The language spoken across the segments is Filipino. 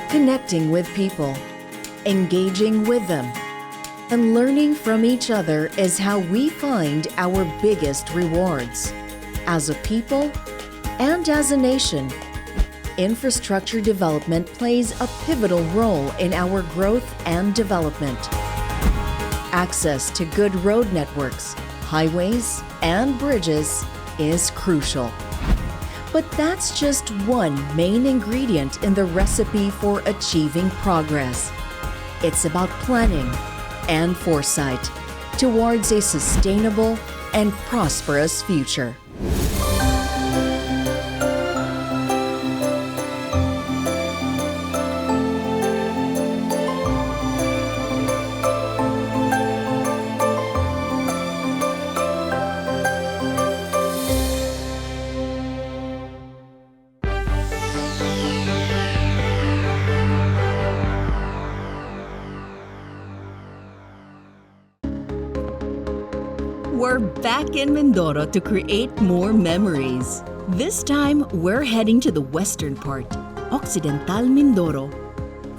connecting with people, engaging with them, and learning from each other is how we find our biggest rewards. As a people and as a nation, infrastructure development plays a pivotal role in our growth and development. Access to good road networks, highways, and bridges is crucial. But that's just one main ingredient in the recipe for achieving progress. It's about planning and foresight towards a sustainable and prosperous future. We're back in Mindoro to create more memories. This time, we're heading to the western part, Occidental Mindoro.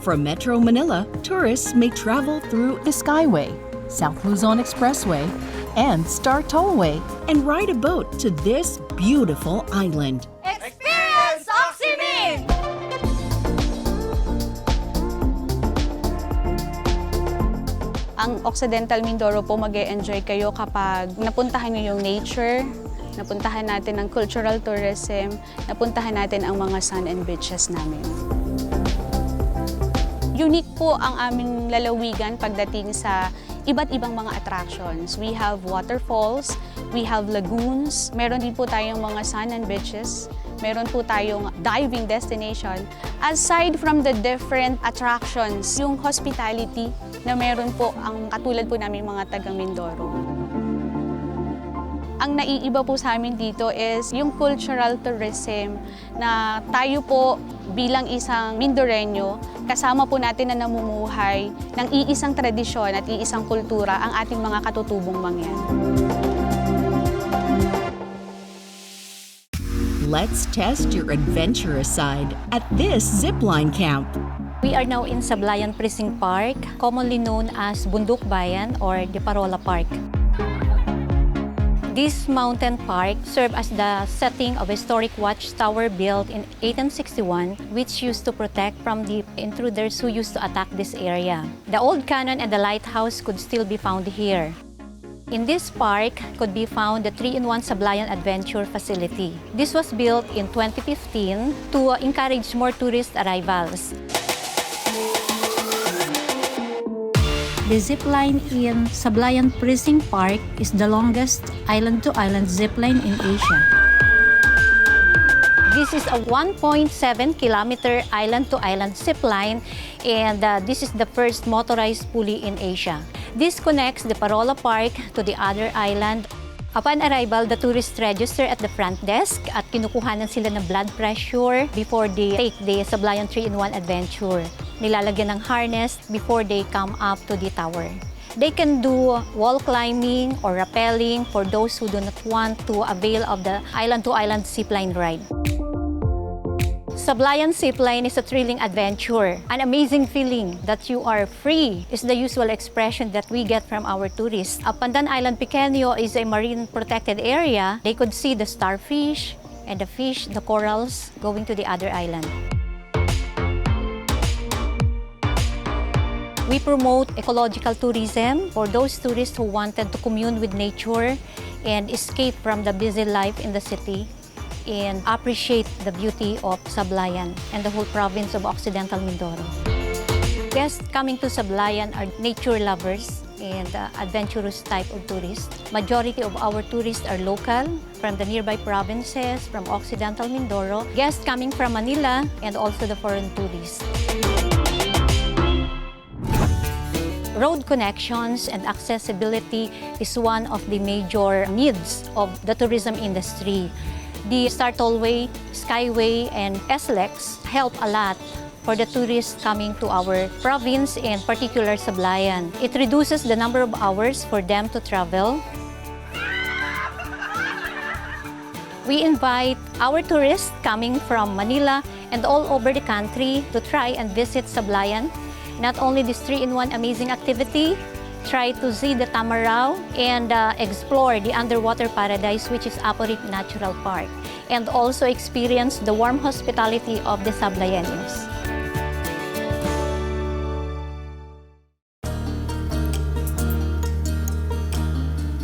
From Metro Manila, tourists may travel through the Skyway, South Luzon Expressway, and Star Tollway and ride a boat to this beautiful island. Experience Occimin! Ang Occidental Mindoro po mag-e-enjoy kayo kapag napuntahan niyo yung nature, napuntahan natin ang cultural tourism, napuntahan natin ang mga sun and beaches namin. Unique po ang aming lalawigan pagdating sa iba't ibang mga attractions. We have waterfalls, we have lagoons, meron din po tayong mga sun and beaches, meron po tayong diving destination. Aside from the different attractions, yung hospitality na meron po ang katulad po namin mga taga Mindoro. Ang naiiba po sa amin dito is yung cultural tourism na tayo po bilang isang Mindoreño, kasama po natin na namumuhay ng iisang tradisyon at iisang kultura ang ating mga katutubong Mangyan. Let's test your adventurous side at this zipline camp. We are now in Sablayan Precinct Park, commonly known as Bundok Bayan or the Parola Park. This mountain park served as the setting of a historic watchtower built in 1861, which used to protect from the intruders who used to attack this area. The old cannon and the lighthouse could still be found here. In this park could be found the 3-in-1 Sablayan Adventure Facility. This was built in 2015 to encourage more tourist arrivals. The zipline in Sablayan Precinct Park is the longest island-to-island zipline in Asia. This is a 1.7-kilometer island-to-island zipline, and this is the first motorized pulley in Asia. This connects the Parola Park to the other island. Upon arrival, the tourists register at the front desk at kinukuhanan sila ng blood pressure before they take the Sablayan 3-in-1 adventure. Nilalagyan ng harness before they come up to the tower. They can do wall climbing or rappelling for those who do not want to avail of the island-to-island zipline ride. Sablayan zipline is a thrilling adventure. An amazing feeling that you are free is the usual expression that we get from our tourists. Pandan Island Pequeño is a marine protected area. They could see the starfish and the fish, the corals, going to the other island. We promote ecological tourism for those tourists who wanted to commune with nature and escape from the busy life in the city and appreciate the beauty of Sablayan and the whole province of Occidental Mindoro. Guests coming to Sablayan are nature lovers and adventurous type of tourists. Majority of our tourists are local from the nearby provinces, from Occidental Mindoro. Guests coming from Manila and also the foreign tourists. Road connections and accessibility is one of the major needs of the tourism industry. The Star Tollway, Skyway, and SLEX help a lot for the tourists coming to our province, in particular Sablayan. It reduces the number of hours for them to travel. We invite our tourists coming from Manila and all over the country to try and visit Sablayan. Not only this 3-in-1 amazing activity, try to see the Tamaraw and explore the underwater paradise, which is Aporik Natural Park, and also experience the warm hospitality of the Sablayanos.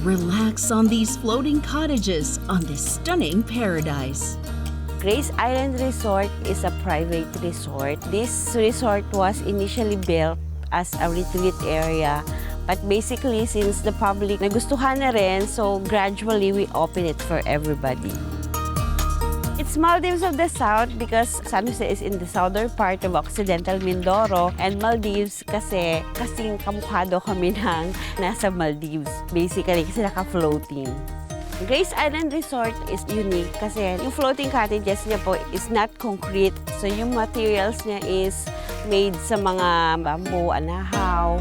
Relax on these floating cottages on this stunning paradise. Grace Island Resort is a private resort. This resort was initially built as a retreat area, but basically since the public nagustuhan na rin, so gradually we open it for everybody. It's Maldives of the South because San Jose is in the southern part of Occidental Mindoro, and Maldives kasi kasing kamukha daw kami ng nasa Maldives, basically kasi naka-floating. Grace Island Resort is unique kasi yung floating cottages niya po is not concrete. So yung materials niya is made sa mga bamboo, anahaw.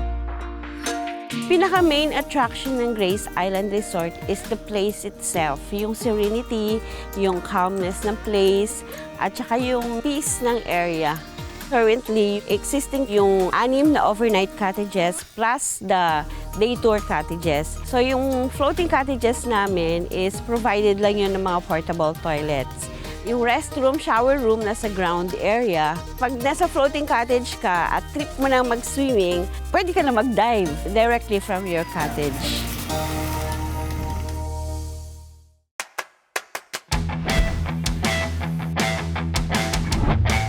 Pinaka-main attraction ng Grace Island Resort is the place itself. Yung serenity, yung calmness ng place, at saka yung peace ng area. Currently, existing yung 6 na overnight cottages plus the day tour cottages. So yung floating cottages namin is provided lang yun ng mga portable toilets. Yung restroom, shower room nasa ground area. Pag nasa floating cottage ka at trip mo na mag-swimming, pwede ka na mag-dive directly from your cottage.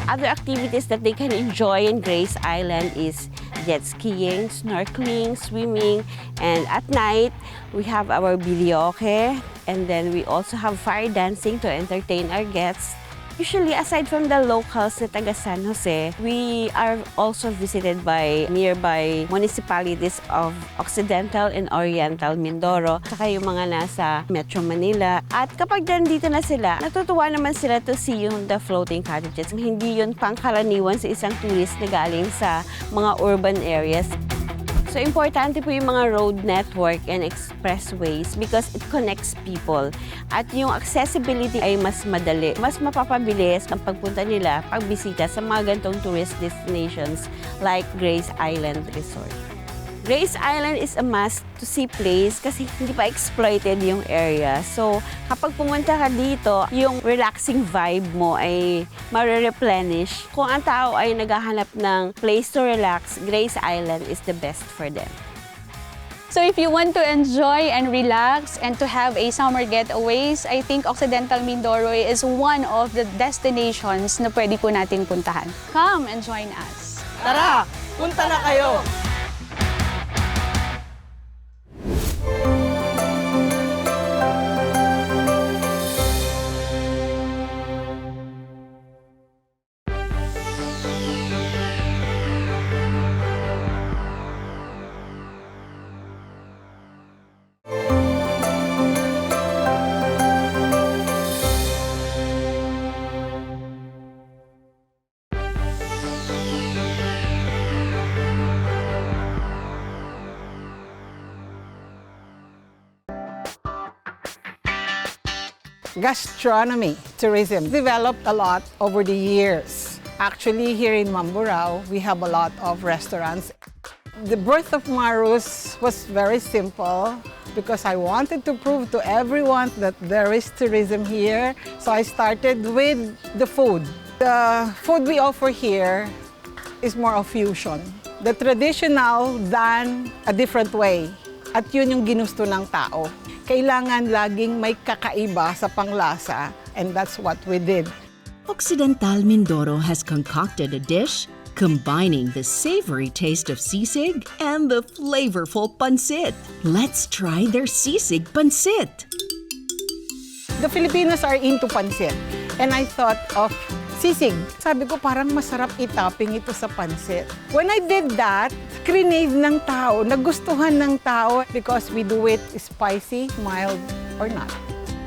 Other activities that they can enjoy in Grace Island is jet skiing, snorkeling, swimming, and at night, we have our videoke, and then we also have fire dancing to entertain our guests. Usually, aside from the locals na taga San Jose, we are also visited by nearby municipalities of Occidental and Oriental Mindoro, saka yung mga nasa Metro Manila. At kapag nandito na sila, natutuwa naman sila to see yung the floating cottages. Hindi yun pangkaraniwan sa isang tourist na galing sa mga urban areas. So, importante po yung mga road network and expressways because it connects people. At yung accessibility ay mas madali, mas mapapabilis ang pagpunta nila pagbisita sa mga gantong tourist destinations like Grace Island Resort. Grace Island is a must-to-see place kasi hindi pa exploited yung area. So, kapag pumunta ka dito, yung relaxing vibe mo ay mare-replenish. Kung ang tao ay naghahanap ng place to relax, Grace Island is the best for them. So if you want to enjoy and relax and to have a summer getaways, I think Occidental Mindoro is one of the destinations na pwede po nating puntahan. Come and join us. Tara, punta na kayo! Gastronomy tourism developed a lot over the years. Actually, here in Mamburao, we have a lot of restaurants. The birth of Marus was very simple because I wanted to prove to everyone that there is tourism here. So I started with the food. The food we offer here is more of fusion. The traditional done a different way. At yun yung ginusto ng tao. Kailangan laging may kakaiba sa panglasa, and that's what we did. Occidental Mindoro has concocted a dish combining the savory taste of sisig and the flavorful pancit. Let's try their sisig pancit. The Filipinos are into pancit, and I thought of sisig. Sabi ko, parang masarap itopping ito sa pancit. When I did that, crave ng tao, nagustuhan ng tao because we do it spicy, mild, or not.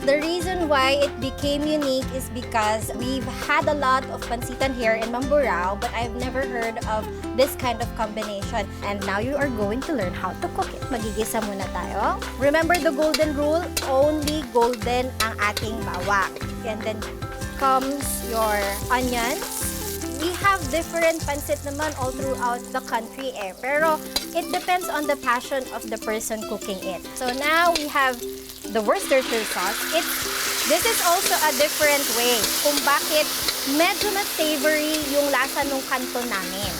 The reason why it became unique is because we've had a lot of pansitan here in Mamburao, but I've never heard of this kind of combination. And now you are going to learn how to cook it. Magigisa muna tayo. Remember the golden rule, only golden ang ating bawang. And then comes your onions. We have different pancit naman all throughout the country eh. Pero it depends on the passion of the person cooking it. So now we have the Worcestershire sauce. This is also a different way kung bakit medyo mas savory yung lasa ng canton namin.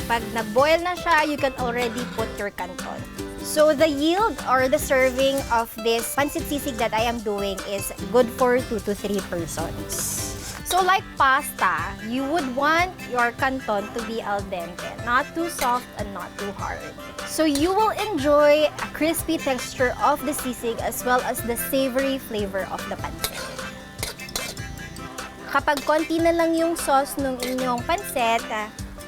Pag nag-boil na siya, you can already put your canton. So the yield or the serving of this pancit sisig that I am doing is good for 2 to 3 persons. So like pasta, you would want your canton to be al dente, not too soft and not too hard. So you will enjoy a crispy texture of the sisig as well as the savory flavor of the pancit. Kapag konti na lang yung sauce ng inyong pancit,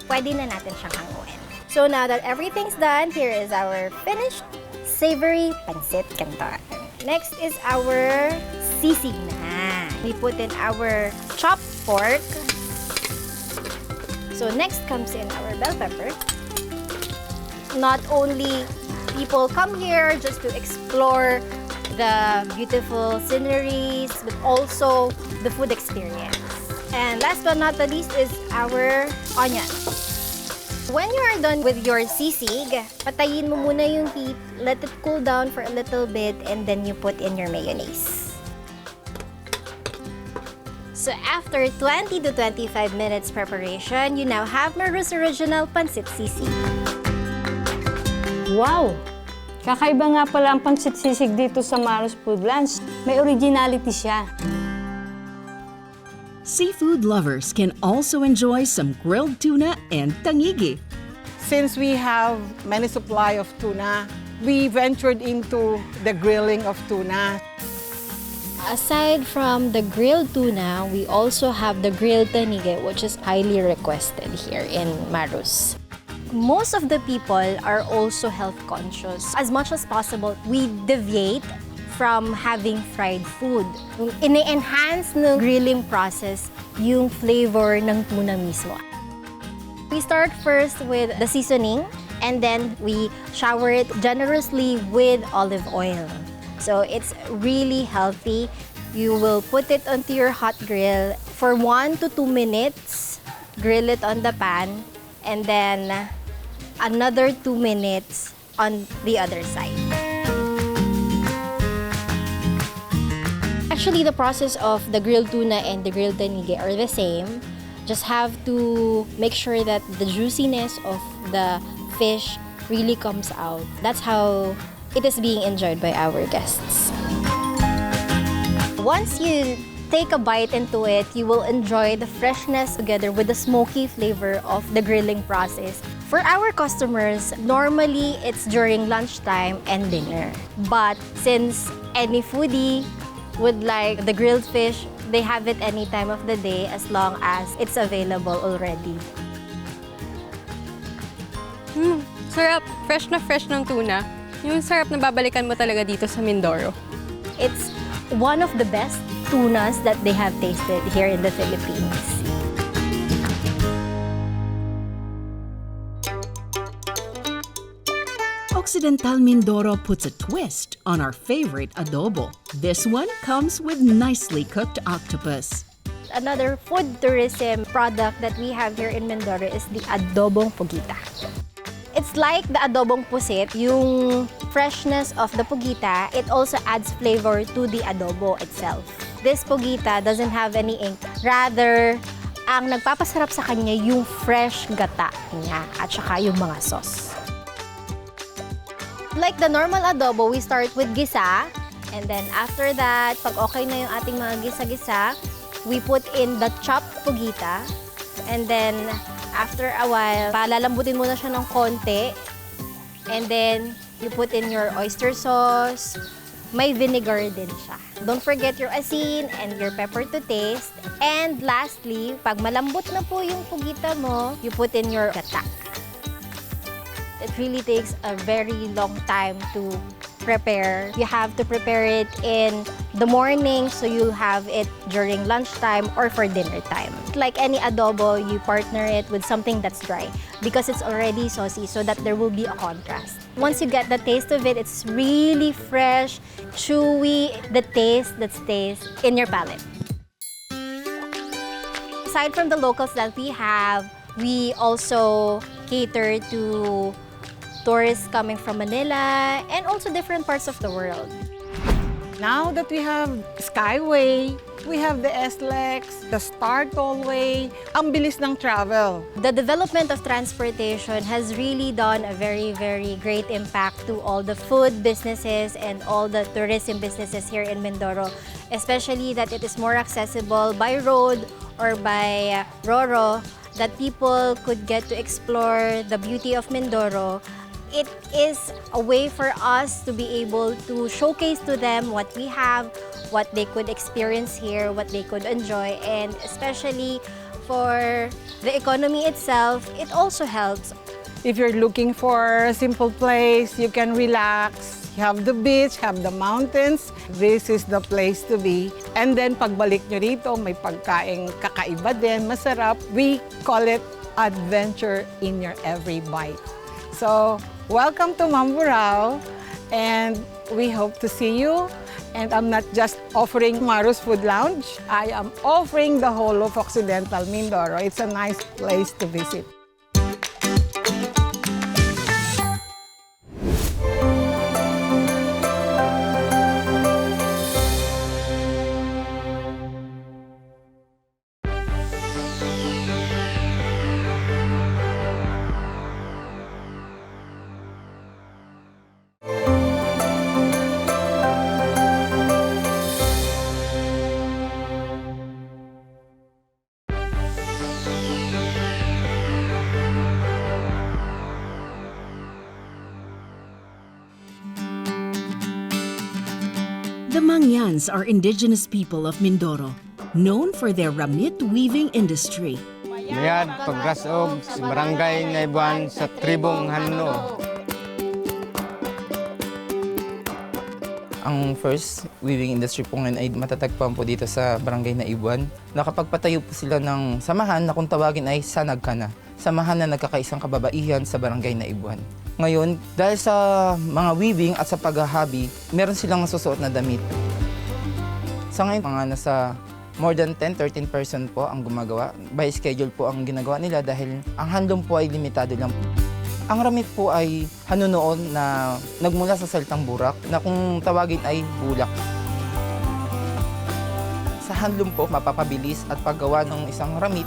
pwede na natin siyang hanguin. So now that everything's done, here is our finished savory pancit canton. Next is our sisig na. We put in our chopped pork. So next comes in our bell pepper. Not only people come here just to explore the beautiful sceneries, but also the food experience. And last but not the least is our onions. When you are done with your sisig, patayin mo muna yung heat, let it cool down for a little bit, and then you put in your mayonnaise. So after 20 to 25 minutes preparation, you now have Mindoro's original pancit sisig. Wow! Kakaiba nga pala ang pancit sisig dito sa Mindoro's Foodlands. May originality siya. Seafood lovers can also enjoy some grilled tuna and tangigi. Since we have many supply of tuna, we ventured into the grilling of tuna. Aside from the grilled tuna, we also have the grilled tanige, which is highly requested here in Mindoro's. Most of the people are also health conscious. As much as possible, we deviate from having fried food. Ini-enhance ng grilling process yung flavor ng tuna mismo. We start first with the seasoning and then we shower it generously with olive oil. So it's really healthy. You will put it onto your hot grill for 1 to 2 minutes. Grill it on the pan and then another 2 minutes on the other side. Actually, the process of the grilled tuna and the grilled tanige are the same. Just have to make sure that the juiciness of the fish really comes out. That's how it is being enjoyed by our guests. Once you take a bite into it, you will enjoy the freshness together with the smoky flavor of the grilling process. For our customers, normally it's during lunchtime and dinner. But since any foodie would like the grilled fish, they have it any time of the day as long as it's available already. Sarap. Fresh na fresh ng tuna. Yung sarap na babalikan mo talaga dito sa Mindoro. It's one of the best tunas that they have tasted here in the Philippines. Occidental Mindoro puts a twist on our favorite adobo. This one comes with nicely cooked octopus. Another food tourism product that we have here in Mindoro is the adobong pugita. It's like the adobong pusit, yung freshness of the pugita, it also adds flavor to the adobo itself. This pugita doesn't have any ink. Rather, ang nagpapasarap sa kanya yung fresh gata niya at saka yung mga sauce. Like the normal adobo, we start with gisa. And then after that, pag okay na yung ating mga gisa-gisa, we put in the chopped pugita. And then after a while, palalambutin mo na siya ng konti. And then you put in your oyster sauce. May vinegar din siya. Don't forget your asin and your pepper to taste. And lastly, pag malambot na po yung pugita mo, you put in your gata. It really takes a very long time to prepare. You have to prepare it in the morning so you have it during lunchtime or for dinner time. Like any adobo, you partner it with something that's dry because it's already saucy so that there will be a contrast. Once you get the taste of it, it's really fresh, chewy, the taste that stays in your palate. aside from the locals that we also cater to tourists coming from Manila and also different parts of the world. Now that we have Skyway, we have the SLEX, the Star Tollway, ang bilis ng travel. The development of transportation has really done a very, very great impact to all the food businesses and all the tourism businesses here in Mindoro, especially that it is more accessible by road or by Roro, that people could get to explore the beauty of Mindoro. It is a way for us to be able to showcase to them what we have, what they could experience here, what they could enjoy, and especially for the economy itself, it also helps. If you're looking for a simple place, you can relax. You have the beach, have the mountains. This is the place to be. And then pagbalik nyo rito, may pagkaing kakaiba din, masarap. We call it adventure in your every bite. So, welcome to Mamburao, and we hope to see you. And I'm not just offering Maru's Food Lounge, I am offering the whole of Occidental Mindoro. It's a nice place to visit. The Mangyans are indigenous people of Mindoro, known for their ramit weaving industry. Mayad paggasog sa barangay Naibuan sa tribong Hanno. Ang first weaving industry po ngayon ay matatagpuan po dito sa barangay Naibuan. Nakapagpatayo po sila ng samahan na kung tawagin ay Sanagkana. Samahan na nagkakaisang kababaihan sa barangay Naibuan. Ngayon, dahil sa mga weaving at sa paghahabi, meron silang nasusuot na damit. Sa ngayon, mga nasa more than 10-13% po ang gumagawa. By schedule po ang ginagawa nila dahil ang handlong po ay limitado lang. Ang ramit po ay hanunoon na nagmula sa salitang burak na kung tawagin ay bulak. Sa handlong po, mapapabilis at paggawa ng isang ramit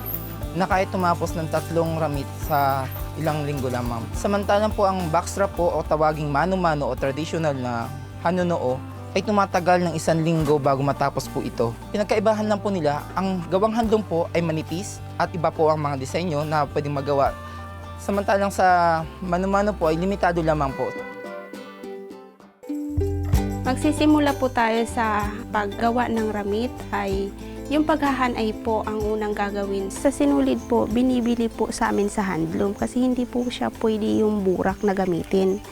na kahit tumapos ng 3 ramit sa ilang linggo lamang. Samantalang po ang backstrap po o tawaging mano-mano o traditional na hanunoo ay tumatagal ng 1 linggo bago matapos po ito. Pinagkaibahan lang po nila, ang gawang handlong po ay manipis at iba po ang mga disenyo na pwedeng magawa. Samantalang sa mano-mano po ay limitado lamang po. Magsisimula po tayo sa paggawa ng ramit ay yung paghahanay po ang unang gagawin. Sa sinulid po, binibili po sa amin sa handloom kasi hindi po siya pwede yung burak na gamitin.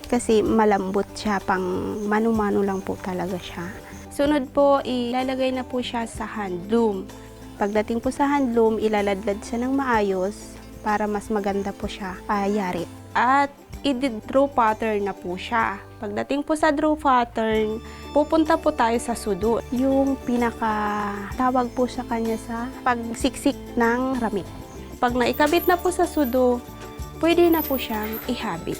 Kasi malambot siya, pang mano-mano lang po talaga siya. Sunod po, ilalagay na po siya sa handloom. Pagdating po sa handloom, ilaladlad siya ng maayos para mas maganda po siya yari. At i-draw pattern na po siya. Pagdating po sa draw pattern, pupunta po tayo sa sudo. Yung pinaka-tawag po sa kanya sa pagsiksik ng ramit. Pag naikabit na po sa sudo, pwede na po siyang ihabit.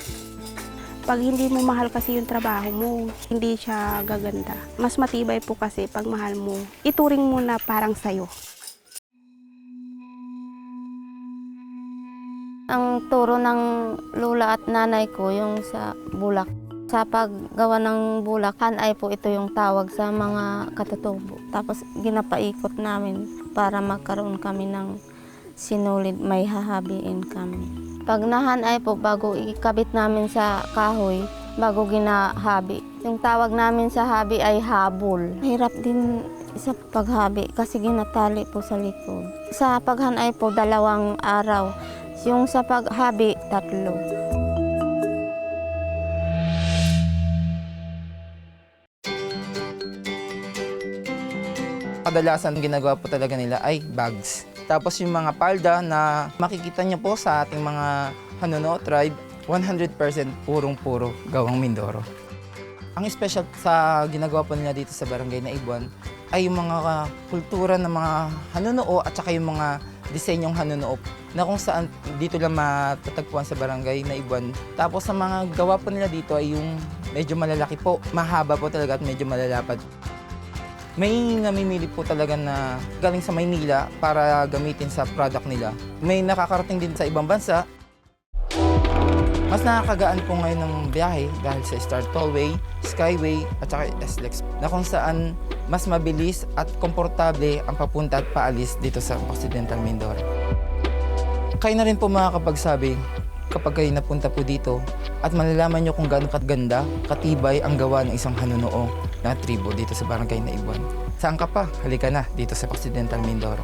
Pag hindi mo mahal kasi yung trabaho mo, hindi siya gaganda. Mas matibay po kasi pag mahal mo, ituring mo na parang sayo. Ang turo ng lula at nanay ko yung sa bulak. Sa paggawa ng bulak, hanay po ito yung tawag sa mga katutubo. Tapos ginapaikot namin para magkaroon kami ng sinulid, may hahabiin kami. Pag nahanay po, bago ikabit namin sa kahoy, bago ginahabi. Yung tawag namin sa habi ay habol. Hirap din sa paghabi kasi ginatali po sa likod. Sa paghanay po, 2 araw. Yung sa paghabi, 3. Kadalasan ginagawa po talaga nila ay bags. Tapos yung mga palda na makikita niyo po sa ating mga Hanuno tribe, 100% purong-puro gawang Mindoro. Ang special sa ginagawa po nila dito sa barangay Naibuan ay yung mga kultura ng mga hanunuo at saka yung mga disenyong hanunuo na kung saan dito lang matatagpuan sa barangay na Ibuan. Tapos sa mga gawa po nila dito ay yung medyo malalaki po, mahaba po talaga at medyo malalapad. May namimili po talaga na galing sa Maynila para gamitin sa product nila. May nakakarating din sa ibang bansa. Mas nakakagaan po ngayon ng biyahe dahil sa Star Tollway, Skyway at saka SLEX na kung saan mas mabilis at komportable ang papunta at paalis dito sa Occidental Mindoro. Kayo na rin po makakapagsabi kapag kayo napunta po dito at malalaman nyo kung gaano kaganda, katibay ang gawa ng isang hanunoong na tribo dito sa barangay na Ibuan. Saan ka pa? Halika na dito sa Occidental Mindoro.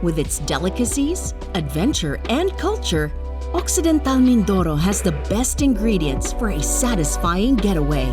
With its delicacies, adventure, and culture, Occidental Mindoro has the best ingredients for a satisfying getaway.